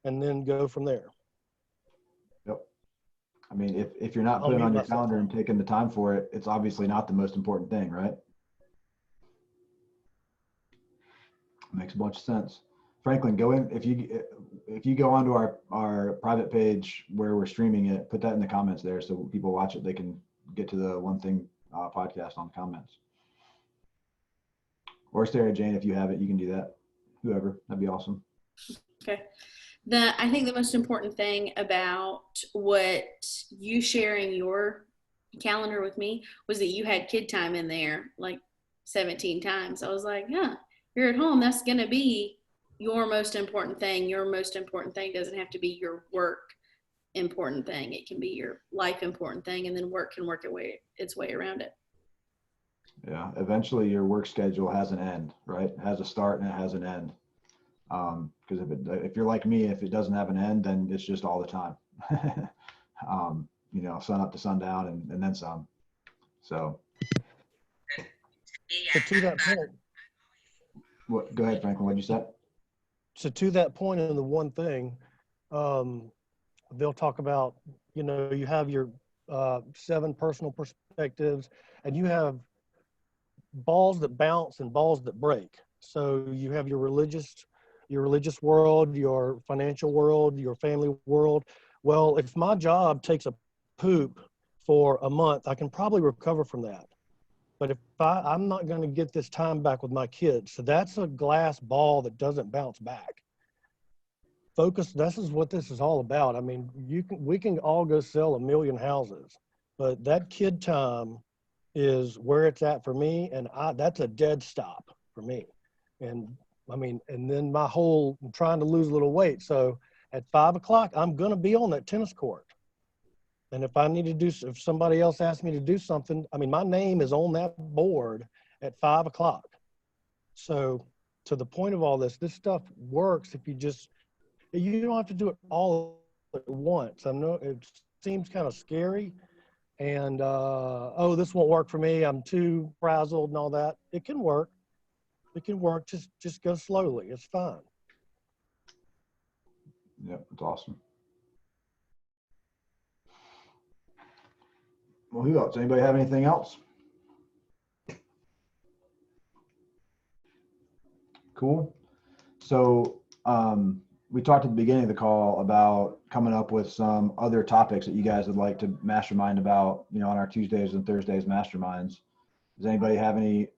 [SPEAKER 10] And then go from there.
[SPEAKER 1] Yep. I mean, if you're not putting it on your calendar and taking the time for it, it's obviously not the most important thing, right? Makes a bunch of sense. Franklin, go in, if you go onto our private page where we're streaming it, put that in the comments there so people watch it, they can get to the One Thing podcast on comments. Or Sarah Jane, if you have it, you can do that. Whoever, that'd be awesome.
[SPEAKER 7] Okay. I think the most important thing about what you sharing your calendar with me was that you had kid time in there like 17 times. I was like, yeah, you're at home. That's going to be your most important thing. Your most important thing doesn't have to be your work important thing. It can be your life important thing, and then work can work its way around it.
[SPEAKER 1] Yeah, eventually your work schedule has an end, right? It has a start and it has an end. Because if you're like me, if it doesn't have an end, then it's just all the time. Sun up to sundown and then some. So.
[SPEAKER 10] So to that point,
[SPEAKER 1] Go ahead, Franklin. What'd you say?
[SPEAKER 10] so to that point, in the one thing, they'll talk about, you have your 7 personal perspectives, and you have balls that bounce and balls that break. So you have your religious world, your financial world, your family world. Well, if my job takes a poop for a month, I can probably recover from that. But if I'm not going to get this time back with my kids, so that's a glass ball that doesn't bounce back. Focus. This is what this is all about. I mean, we can all go sell 1 million houses, but that kid time is where it's at for me, and that's a dead stop for me. And I mean, and then I'm trying to lose a little weight. So at 5 o'clock, I'm going to be on that tennis court. And if somebody else asks me to do something, I mean, my name is on that board at 5 o'clock. So to the point of all this stuff works if you don't have to do it all at once. I know it seems kind of scary and, this won't work for me. I'm too frazzled and all that. It can work. It can work. Just go slowly. It's fine.
[SPEAKER 1] Yep, it's awesome. Well, who else? Anybody have anything else? Cool. So we talked at the beginning of the call about coming up with some other topics that you guys would like to mastermind about, on our Tuesdays and Thursdays masterminds. Does anybody have any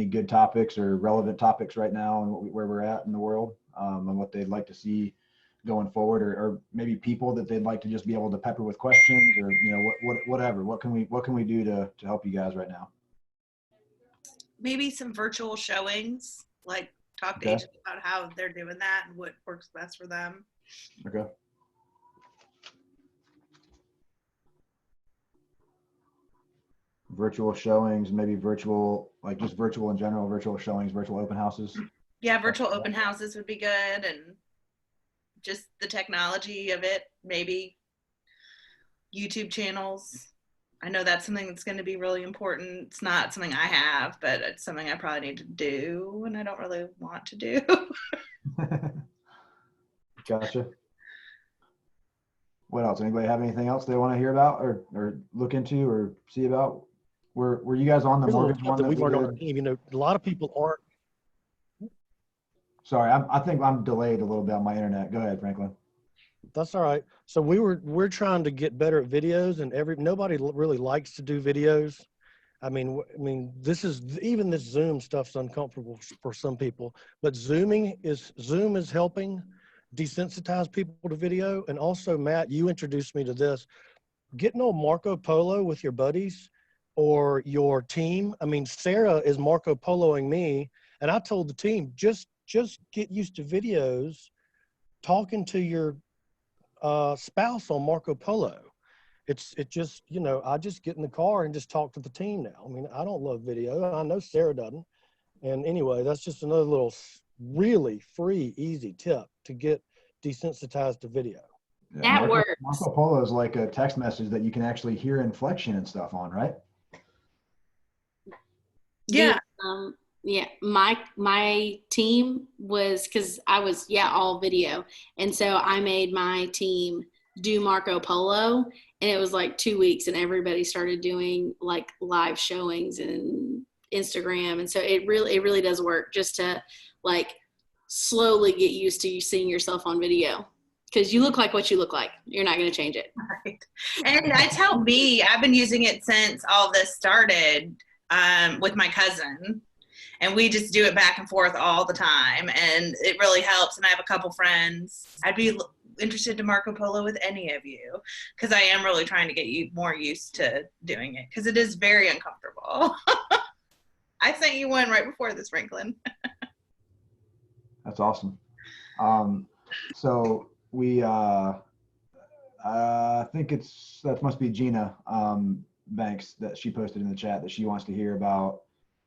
[SPEAKER 1] good topics or relevant topics right now and where we're at in the world, and what they'd like to see going forward, or maybe people that they'd like to just be able to pepper with questions, or whatever. What can we do to help you guys right now?
[SPEAKER 4] Maybe some virtual showings, like talk to agents about how they're doing that and what works best for them.
[SPEAKER 1] Okay. Virtual showings, maybe virtual, like just virtual in general, virtual showings, virtual open houses.
[SPEAKER 4] Yeah, virtual open houses would be good, and just the technology of it, maybe YouTube channels. I know that's something that's going to be really important. It's not something I have, but it's something I probably need to do, and I don't really want to do.
[SPEAKER 1] Gotcha. What else? Anybody have anything else they want to hear about or look into or see about? Were you guys on the mortgage one
[SPEAKER 10] that we've learned on our team? A lot of people aren't.
[SPEAKER 1] Sorry, I think I'm delayed a little bit on my internet. Go ahead, Franklin.
[SPEAKER 10] That's all right. So we're trying to get better at videos, and nobody really likes to do videos. I mean, even this Zoom stuff's uncomfortable for some people, but Zoom is helping desensitize people to video. And also, Matt, you introduced me to this. Getting on Marco Polo with your buddies or your team. I mean, Sarah is Marco Poloing me, and I told the team, just get used to videos, talking to your spouse on Marco Polo. I just get in the car and just talk to the team now. I mean, I don't love video. I know Sarah doesn't. And anyway, that's just another little really free, easy tip to get desensitized to video.
[SPEAKER 1] Yeah,
[SPEAKER 7] That works.
[SPEAKER 1] Marco Polo is like a text message that you can actually hear inflection and stuff on, right?
[SPEAKER 4] Yeah.
[SPEAKER 7] Yeah, my team was, because I was all video, and so I made my team do Marco Polo, and it was like 2 weeks, and everybody started doing like live showings and Instagram, and so it really does work, just to like slowly get used to seeing yourself on video, because you look like what you look like. You're not going to change it.
[SPEAKER 4] Right. And it's helped me. I've been using it since all this started with my cousin. And we just do it back and forth all the time. And it really helps. And I have a couple friends. I'd be interested to Marco Polo with any of you, because I am really trying to get you more used to doing it, because it is very uncomfortable. I sent you one right before this, Franklin.
[SPEAKER 1] That's awesome. So we, I think that must be Gina Banks that she posted in the chat that she wants to hear about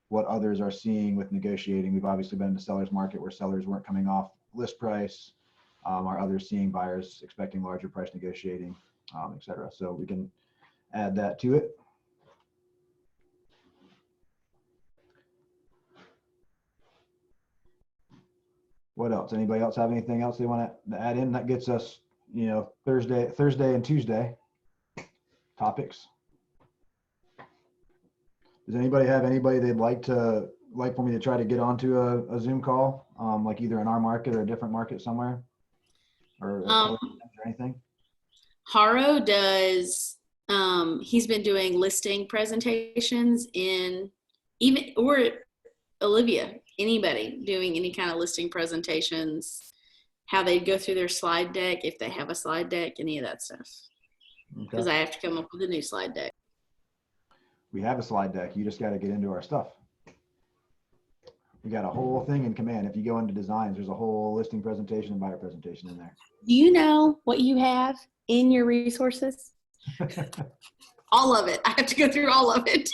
[SPEAKER 1] what others are seeing with negotiating. We've obviously been in the seller's market where sellers weren't coming off list price. Are others seeing buyers expecting larger price negotiating, et cetera. So we can add that to it. What else? Anybody else have anything else they want to add in? That gets us, you know, Thursday and Tuesday topics. Does anybody have anybody they'd like for me to try to get onto a Zoom call, like either in our market or a different market somewhere, or anything?
[SPEAKER 7] Haro does. He's been doing listing presentations or Olivia, anybody doing any kind of listing presentations, how they go through their slide deck, if they have a slide deck, any of that stuff. Because I have to come up with a new slide deck.
[SPEAKER 1] We have a slide deck. You just got to get into our stuff. We got a whole thing in Command. If you go into designs, there's a whole listing presentation and buyer presentation in there.
[SPEAKER 7] Do you know what you have in your resources? All of it. I have to go through all of it.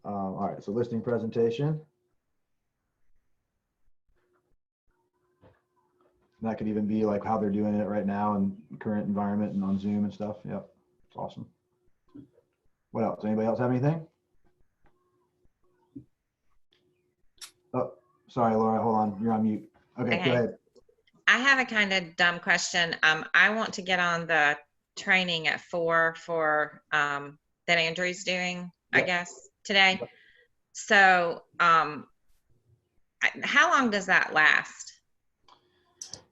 [SPEAKER 1] All right, so listing presentation. And that could even be like how they're doing it right now in current environment and on Zoom and stuff. Yep, it's awesome. What else? Anybody else have anything? Oh, sorry, Laura, hold on. You're on mute. Okay, go ahead.
[SPEAKER 9] I have a kind of dumb question. I want to get on the training at 4 for that Andrew's doing, I guess, today. So how long does that last?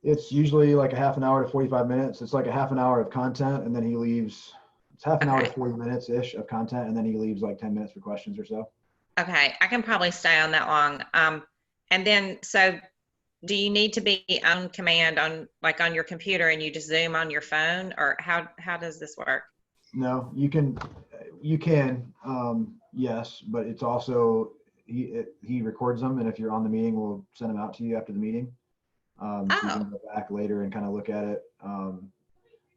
[SPEAKER 1] It's usually like a half an hour to 45 minutes. It's like a half an hour of content, and then he leaves. It's half an hour to 40 minutes ish of content, and then he leaves like 10 minutes for questions or so.
[SPEAKER 9] Okay, I can probably stay on that long. And then, so do you need to be on command on your computer and you just Zoom on your phone, or how does this work?
[SPEAKER 1] No, you can, yes, but it's also, he records them, and if you're on the meeting, we'll send them out to you after the meeting. So you can go back later and kind of look at it.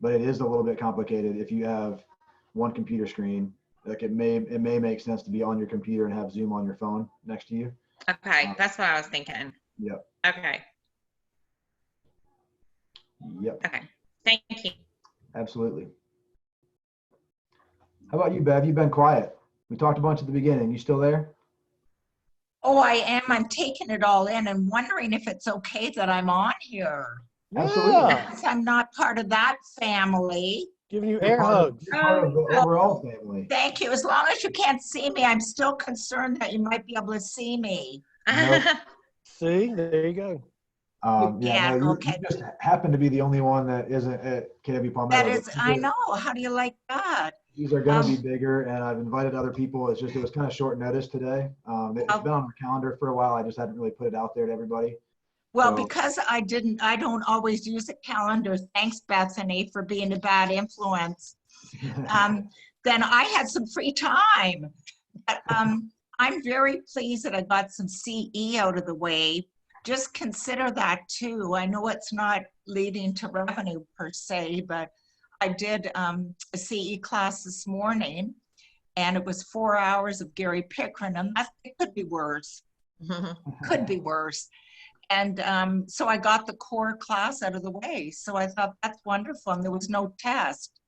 [SPEAKER 1] But it is a little bit complicated. If you have one computer screen, like it may make sense to be on your computer and have Zoom on your phone next to you.
[SPEAKER 9] Okay, that's what I was thinking.
[SPEAKER 1] Yep.
[SPEAKER 9] Okay.
[SPEAKER 1] Yep.
[SPEAKER 9] Okay, thank you.
[SPEAKER 1] Absolutely. How about you, Bev? You've been quiet. We talked a bunch at the beginning. You still there?
[SPEAKER 3] Oh, I am. I'm taking it all in and wondering if it's okay that I'm on here.
[SPEAKER 1] Absolutely.
[SPEAKER 3] Because I'm not part of that family.
[SPEAKER 10] Giving you air hugs.
[SPEAKER 1] Part of the overall family.
[SPEAKER 3] Thank you. As long as you can't see me, I'm still concerned that you might be able to see me.
[SPEAKER 1] Nope.
[SPEAKER 10] See, there you go.
[SPEAKER 1] Yeah, no, you just happen to be the only one that isn't at KW Palmetto.
[SPEAKER 3] That is, I know. How do you like that?
[SPEAKER 1] These are going to be bigger, and I've invited other people. It's just, it was kind of short notice today. It's been on the calendar for a while. I just hadn't really put it out there to everybody.
[SPEAKER 3] Well, because I don't always use a calendar. Thanks, Bethany, for being a bad influence. Then I had some free time. But, I'm very pleased that I got some CE out of the way. Just consider that too. I know it's not leading to revenue per se, but I did a CE class this morning, and it was 4 hours of Gary Pickren, and it could be worse. Could be worse. And so I got the core class out of the way. So I thought that's wonderful, and there was no test.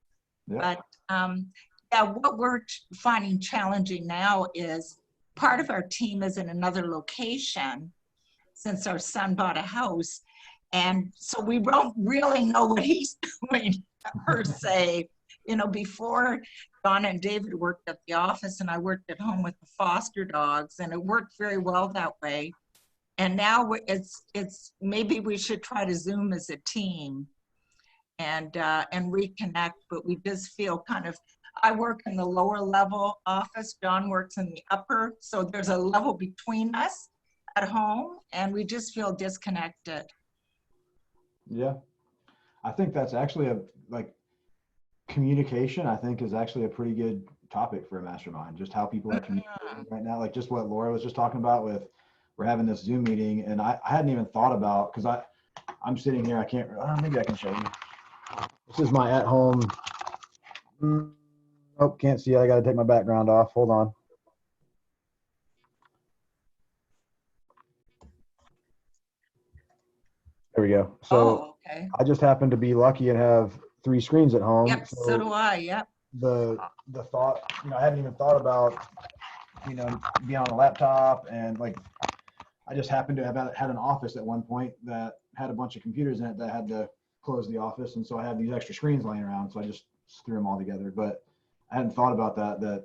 [SPEAKER 3] But yeah, what we're finding challenging now is part of our team is in another location since our son bought a house. And so we don't really know what he's doing per se. You know, before Donna and David worked at the office and I worked at home with the foster dogs, and it worked very well that way. And now it's maybe we should try to Zoom as a team and reconnect, but we just feel kind of, I work in the lower level office, John works in the upper, so there's a level between us at home, and we just feel disconnected.
[SPEAKER 1] Yeah, I think that's actually communication, I think, is actually a pretty good topic for a mastermind. Just how people are communicating right now, like just what Laura was just talking about with, we're having this Zoom meeting, and I hadn't even thought about, because I'm sitting here. I can't. Maybe I can show you. This is my at-home. Nope, can't see it. I got to take my background off. Hold on. There we go. So
[SPEAKER 3] Oh, okay.
[SPEAKER 1] I just happen to be lucky and have 3 screens at home.
[SPEAKER 3] Yep, so do I, yep.
[SPEAKER 1] The thought, I hadn't even thought about, being on a laptop, and like, I just happened to have had an office at one point that had a bunch of computers in it that had to close the office. And so I had these extra screens laying around. So I just threw them all together. But I hadn't thought about that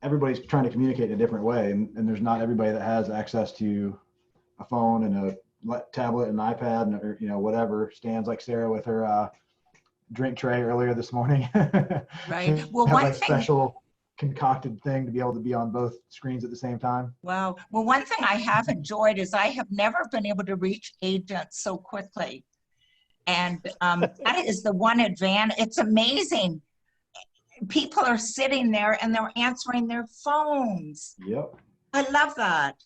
[SPEAKER 1] everybody's trying to communicate in a different way. And there's not everybody that has access to a phone and a tablet and an iPad and, or, whatever, stands like Sarah with her drink tray earlier this morning.
[SPEAKER 3] Right. Well,
[SPEAKER 1] have
[SPEAKER 3] one
[SPEAKER 1] a
[SPEAKER 3] thing,
[SPEAKER 1] special concocted thing to be able to be on both screens at the same time.
[SPEAKER 3] wow. Well, one thing I have enjoyed is I have never been able to reach agents so quickly. And that is the one advantage. It's amazing. People are sitting there and they're answering their phones.
[SPEAKER 1] Yep.
[SPEAKER 3] I love that.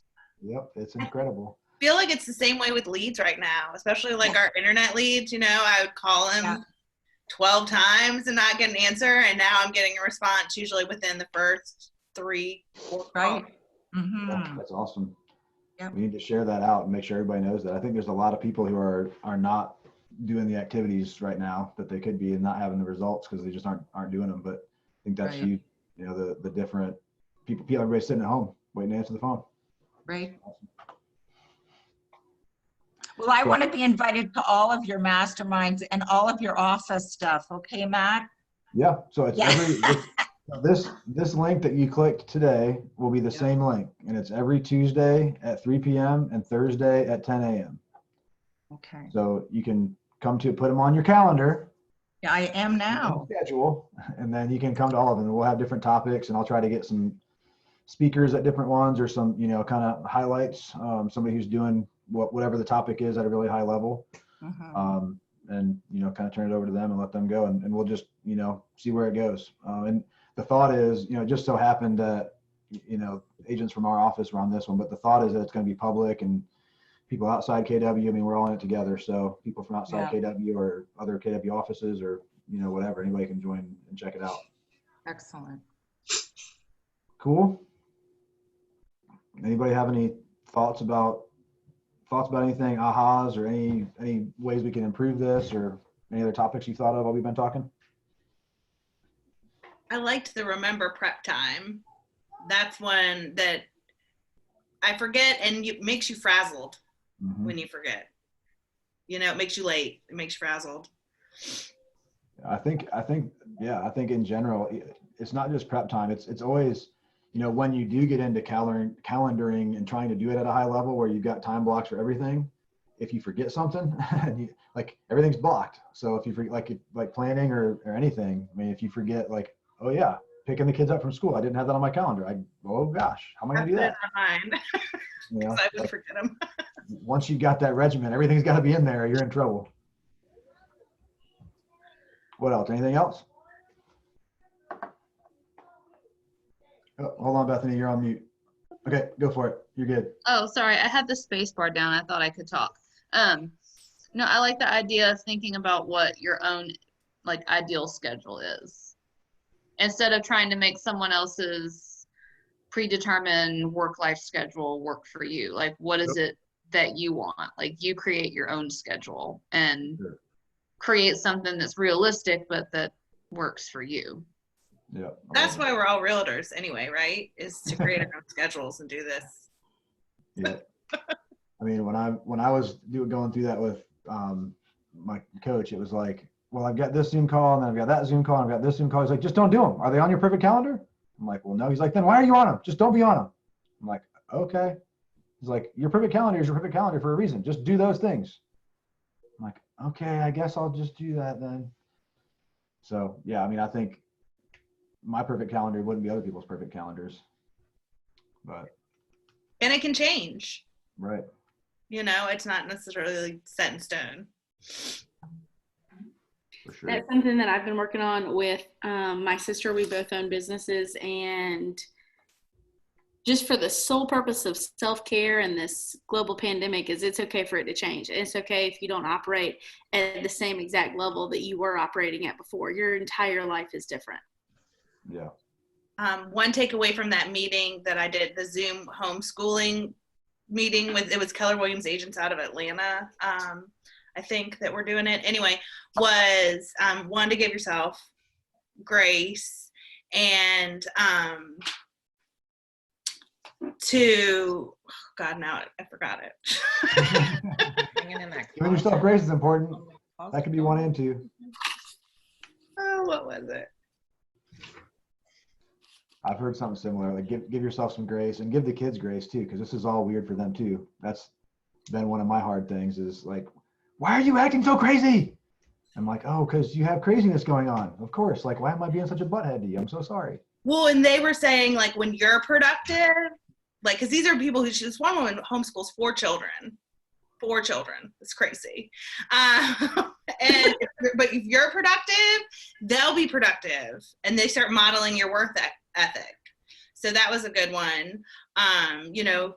[SPEAKER 1] Yep. It's incredible.
[SPEAKER 4] I feel like it's the same way with leads right now, especially like our internet leads. I would call them 12 times and not get an answer, and now I'm getting a response usually within the first 3-4 calls.
[SPEAKER 3] Right.
[SPEAKER 1] Yeah,
[SPEAKER 3] Mm-hmm.
[SPEAKER 1] that's awesome.
[SPEAKER 3] Yep.
[SPEAKER 1] We need to share that out and make sure everybody knows that. I think there's a lot of people who are not doing the activities right now that they could be, and not having the results because they just aren't doing them. But I think that's
[SPEAKER 3] Right.
[SPEAKER 1] huge. The different people, everybody's sitting at home waiting to answer the phone.
[SPEAKER 3] Right. Well, I want to be invited to all of your masterminds and all of your office stuff. Okay, Matt?
[SPEAKER 1] Yeah. So it's
[SPEAKER 3] Yeah.
[SPEAKER 1] this link that you clicked today will be the same link, and it's every Tuesday at 3 p.m. and Thursday at 10 a.m.
[SPEAKER 3] Okay.
[SPEAKER 1] So you can put them on your calendar.
[SPEAKER 3] Yeah, I am now.
[SPEAKER 1] Schedule, and then you can come to all of them. We'll have different topics, and I'll try to get some speakers at different ones, or some kind of highlights. Somebody who's doing whatever the topic is at a really high level,
[SPEAKER 3] Mm-hmm.
[SPEAKER 1] and kind of turn it over to them and let them go, and we'll just see where it goes. And the thought is, it just so happened that agents from our office were on this one, but the thought is that it's going to be public, and people outside KW, I mean, we're all in it together. So people from outside KW or other KW offices, or whatever, anybody can join and check it out.
[SPEAKER 3] Excellent.
[SPEAKER 1] Cool. Anybody have any thoughts about anything, ahas, or any ways we can improve this, or any other topics you thought of while we've been talking?
[SPEAKER 4] I liked the remember prep time. That's one that I forget, and it makes you frazzled when you forget. It makes you late. It makes you frazzled.
[SPEAKER 1] I think in general, it's not just prep time. It's always, when you do get into calendaring and trying to do it at a high level where you've got time blocks for everything, if you forget something, and everything's blocked. So if you forget, like planning or anything, I mean, if you forget, oh yeah, picking the kids up from school, I didn't have that on my calendar. Oh gosh, how am I gonna do that?
[SPEAKER 4] Because I would forget them.
[SPEAKER 1] Once you got that regimen, everything's got to be in there, or you're in trouble. What else? Anything else? Oh, hold on, Bethany, you're on mute. Okay, go for it. You're good.
[SPEAKER 8] Oh, sorry. I had the space bar down. I thought I could talk. No, I like the idea of thinking about what your own ideal schedule is, instead of trying to make someone else's predetermined work-life schedule work for you. What is it that you want? You create your own schedule and create something that's realistic, but that works for you.
[SPEAKER 1] Yeah.
[SPEAKER 4] That's why we're all realtors anyway, right? Is to create our own schedules and do this.
[SPEAKER 1] Yeah. I mean, when I was going through that with my coach, it was like, well, I've got this Zoom call, and then I've got that Zoom call, and I've got this Zoom call. He's like, just don't do them. Are they on your perfect calendar? I'm like, well, no. He's like, then why are you on them? Just don't be on them. I'm like, okay. He's like, your perfect calendar is your perfect calendar for a reason. Just do those things. I'm like, okay, I guess I'll just do that then. So yeah, I mean, I think my perfect calendar wouldn't be other people's perfect calendars,
[SPEAKER 4] And it can change.
[SPEAKER 1] Right.
[SPEAKER 4] It's not necessarily set in stone.
[SPEAKER 1] For sure.
[SPEAKER 7] That's something that I've been working on with my sister. We both own businesses, and just for the sole purpose of self-care and this global pandemic, is it's okay for it to change. It's okay if you don't operate at the same exact level that you were operating at before. Your entire life is different.
[SPEAKER 1] Yeah.
[SPEAKER 4] One takeaway from that meeting that I did, the Zoom homeschooling meeting with, it was Keller Williams agents out of Atlanta, I think that we're doing it anyway, was one, to give yourself grace, and to, oh God, now I forgot it.
[SPEAKER 1] Giving yourself grace is important. That could be one and two.
[SPEAKER 4] Oh, what was it?
[SPEAKER 1] I've heard something similar, like give yourself some grace and give the kids grace too, because this is all weird for them too. That's been one of my hard things, is like, why are you acting so crazy? I'm like, oh, because you have craziness going on. Of course. Like, why am I being such a butthead to you? I'm so sorry.
[SPEAKER 4] Well, and they were saying, like, when you're productive, like, because these are people who, this one woman homeschools 4 children. 4 children. It's crazy. But if you're productive, they'll be productive, and they start modeling your work ethic. So that was a good one. You know,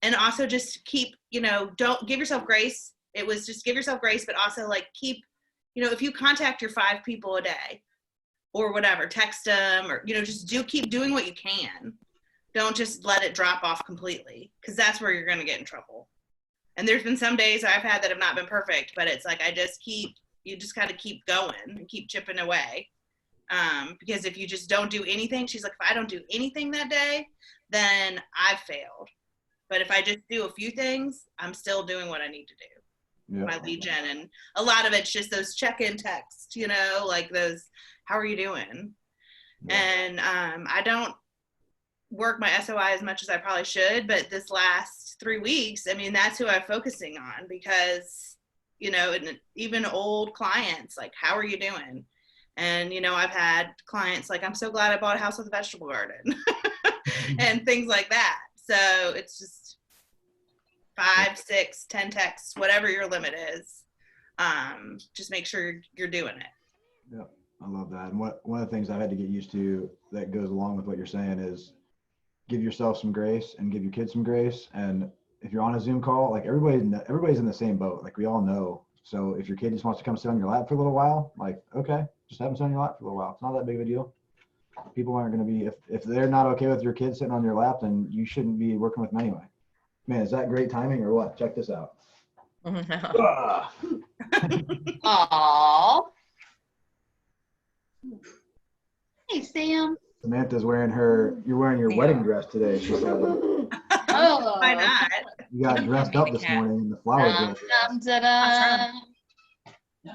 [SPEAKER 4] and also just keep, you know, don't give yourself grace. It was just give yourself grace, but also like keep, you know, if you contact your 5 people a day or whatever, text them, or, you know, just keep doing what you can. Don't just let it drop off completely, because that's where you're going to get in trouble. And there's been some days I've had that have not been perfect, but it's like, you just got to keep going and keep chipping away. Because if you just don't do anything, she's like, if I don't do anything that day, then I've failed. But if I just do a few things, I'm still doing what I need to do.
[SPEAKER 1] Yep.
[SPEAKER 4] My lead gen, and a lot of it's just those check-in texts, you know, like those, how are you doing?
[SPEAKER 1] Yeah.
[SPEAKER 4] And I don't work my SOI as much as I probably should, but this last 3 weeks, I mean, that's who I'm focusing on, because, you know, and even old clients, like, how are you doing? And, you know, I've had clients like, I'm so glad I bought a house with a vegetable garden and things like that. So it's just 5, 6, 10 texts, whatever your limit is. Just make sure you're doing it.
[SPEAKER 1] Yeah, I love that. And one of the things I've had to get used to that goes along with what you're saying is give yourself some grace and give your kids some grace. And if you're on a Zoom call, like everybody's in the same boat. Like, we all know. So if your kid just wants to come sit on your lap for a little while, like, okay, just have them sit on your lap for a little while. It's not that big of a deal. People aren't going to be, if they're not okay with your kid sitting on your lap, then you shouldn't be working with them anyway. Man, is that great timing or what? Check this out.
[SPEAKER 8] Aww. Hey, Sam.
[SPEAKER 1] Samantha's you're wearing your wedding dress today, she said.
[SPEAKER 8] Oh.
[SPEAKER 4] Why not?
[SPEAKER 1] You got dressed up this morning in the flower dress.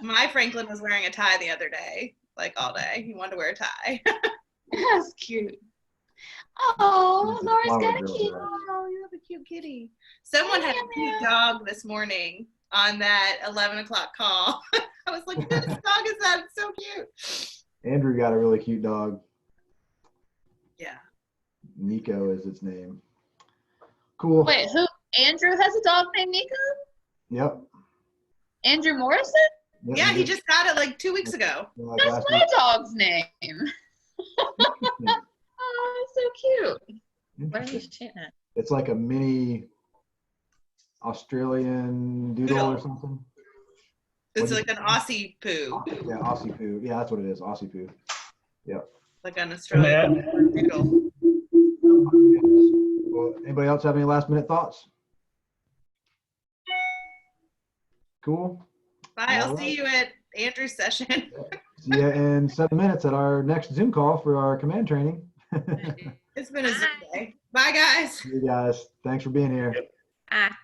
[SPEAKER 4] My Franklin was wearing a tie the other day, like all day. He wanted to wear a tie.
[SPEAKER 7] That's cute.
[SPEAKER 8] Oh,
[SPEAKER 1] It's a
[SPEAKER 8] Laura's
[SPEAKER 1] flower
[SPEAKER 8] got a
[SPEAKER 1] girl
[SPEAKER 8] cute.
[SPEAKER 1] dress.
[SPEAKER 4] Oh, you have a cute kitty. Someone had a cute dog this morning on that 11 o'clock call. I was like, whose dog is that? It's so cute.
[SPEAKER 1] Andrew got a really cute dog.
[SPEAKER 4] Yeah.
[SPEAKER 1] Nico is its name. Cool.
[SPEAKER 8] Wait, who? Andrew has a dog named Nico?
[SPEAKER 1] Yep.
[SPEAKER 8] Andrew Morrison?
[SPEAKER 1] Yep,
[SPEAKER 4] Yeah, he just got it like 2 weeks ago.
[SPEAKER 1] like
[SPEAKER 8] That's
[SPEAKER 1] last
[SPEAKER 8] my
[SPEAKER 1] week.
[SPEAKER 8] dog's name. Oh, so cute.
[SPEAKER 9] What are you shooting at?
[SPEAKER 1] It's like a mini Australian doodle or something.
[SPEAKER 4] It's
[SPEAKER 1] What'd
[SPEAKER 4] like an Aussie poo,
[SPEAKER 1] Yeah, Aussie poo. Yeah, that's what it is. Aussie poo. Yep.
[SPEAKER 4] like an Australian doodle.
[SPEAKER 1] Well, anybody else have any last minute thoughts? Cool.
[SPEAKER 4] Bye. I'll
[SPEAKER 1] All
[SPEAKER 4] see you at Andrew's session.
[SPEAKER 1] See you in 7 minutes at our next Zoom call for our command training.
[SPEAKER 4] It's been a Zoom day. Bye, guys.
[SPEAKER 1] You guys, thanks for being here.
[SPEAKER 9] Ah.